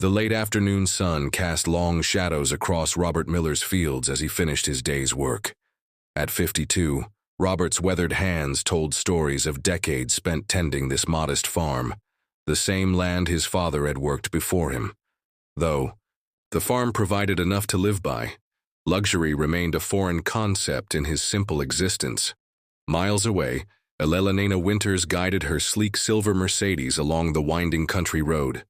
The late afternoon sun cast long shadows across Robert Miller's fields as he finished his day's work. At 52, Robert's weathered hands told stories of decades spent tending this modest farm, the same land his father had worked before him. Though the farm provided enough to live by, luxury remained a foreign concept in his simple existence. Miles away, Elena Winters guided her sleek silver Mercedes along the winding country road.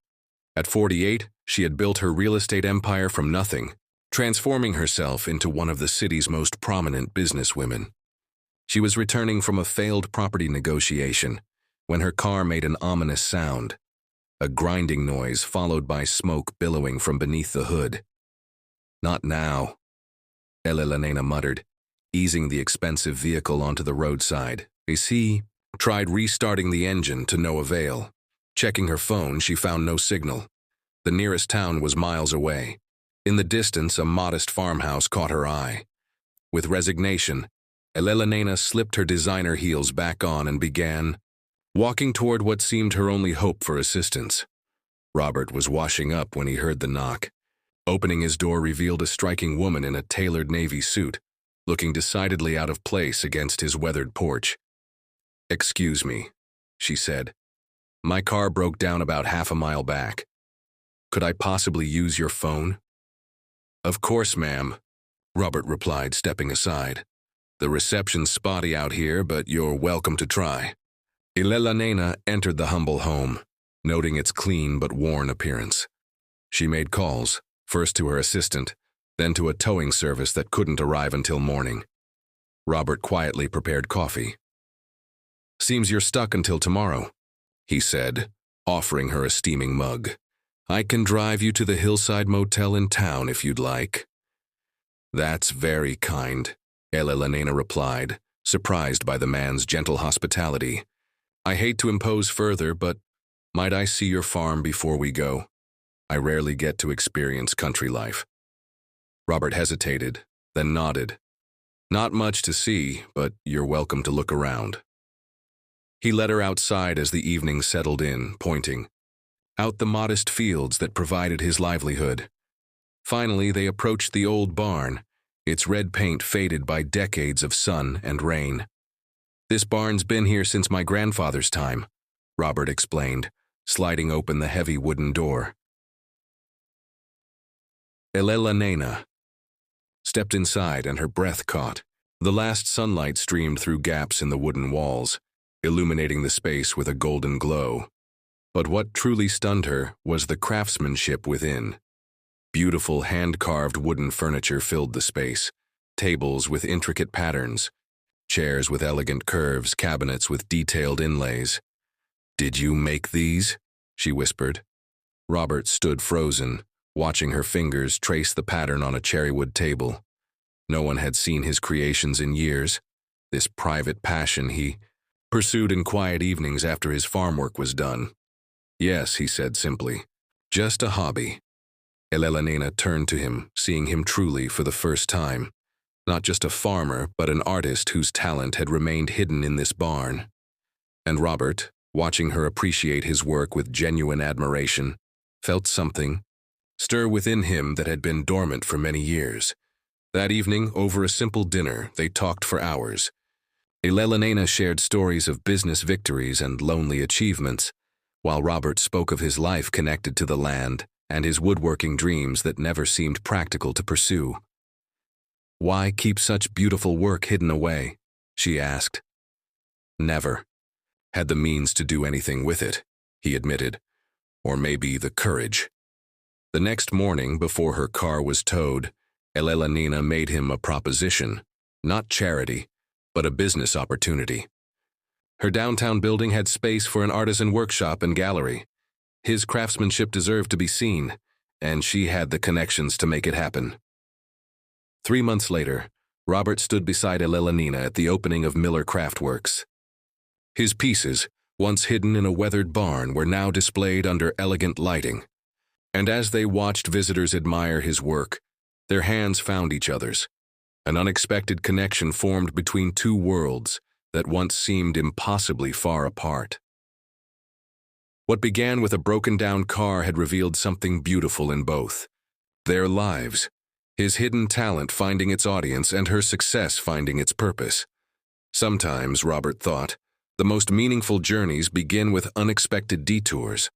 At 48, she had built her real estate empire from nothing, transforming herself into one of the city's most prominent businesswomen. She was returning from a failed property negotiation when her car made an ominous sound, a grinding noise followed by smoke billowing from beneath the hood. "Not now," Elena muttered, easing the expensive vehicle onto the roadside. She tried restarting the engine to no avail. Checking her phone, she found no signal. The nearest town was miles away. In the distance, a modest farmhouse caught her eye. With resignation, Elena slipped her designer heels back on and began walking toward what seemed her only hope for assistance. Robert was washing up when he heard the knock. Opening his door revealed a striking woman in a tailored navy suit, looking decidedly out of place against his weathered porch. "Excuse me," she said. "My car broke down about half a mile back. Could I possibly use your phone?" "Of course, ma'am," Robert replied, stepping aside. "The reception's spotty out here, but you're welcome to try." Elena entered the humble home, noting its clean but worn appearance. She made calls, first to her assistant, then to a towing service that couldn't arrive until morning. Robert quietly prepared coffee. "Seems you're stuck until tomorrow," he said, offering her a steaming mug. "I can drive you to the hillside motel in town if you'd like." "That's very kind," Elena replied, surprised by the man's gentle hospitality. "I hate to impose further, but might I see your farm before we go? I rarely get to experience country life." Robert hesitated, then nodded. "Not much to see, but you're welcome to look around." He led her outside as the evening settled in, pointing out the modest fields that provided his livelihood. Finally, they approached the old barn, its red paint faded by decades of sun and rain. "This barn's been here since my grandfather's time," Robert explained, sliding open the heavy wooden door. Elena stepped inside and her breath caught. The last sunlight streamed through gaps in the wooden walls, illuminating the space with a golden glow. But what truly stunned her was the craftsmanship within. Beautiful hand-carved wooden furniture filled the space, tables with intricate patterns, chairs with elegant curves, cabinets with detailed inlays. "Did you make these?" she whispered. Robert stood frozen, watching her fingers trace the pattern on a cherrywood table. No one had seen his creations in years, this private passion he pursued in quiet evenings after his farm work was done. "Yes," he said simply, "just a hobby." Elena turned to him, seeing him truly for the first time. Not just a farmer, but an artist whose talent had remained hidden in this barn. And Robert, watching her appreciate his work with genuine admiration, felt something stir within him that had been dormant for many years. That evening, over a simple dinner, they talked for hours. Elena shared stories of business victories and lonely achievements, while Robert spoke of his life connected to the land and his woodworking dreams that never seemed practical to pursue. "Why keep such beautiful work hidden away?" she asked. "Never had the means to do anything with it," he admitted, "or maybe the courage." The next morning, before her car was towed, Elena made him a proposition, not charity, but a business opportunity. Her downtown building had space for an artisan workshop and gallery. His craftsmanship deserved to be seen, and she had the connections to make it happen. 3 months later, Robert stood beside Elena at the opening of Miller Craftworks. His pieces, once hidden in a weathered barn, were now displayed under elegant lighting. And as they watched visitors admire his work, their hands found each other's. An unexpected connection formed between two worlds that once seemed impossibly far apart. What began with a broken-down car had revealed something beautiful in both. Their lives, his hidden talent finding its audience and her success finding its purpose. Sometimes, Robert thought, the most meaningful journeys begin with unexpected detours.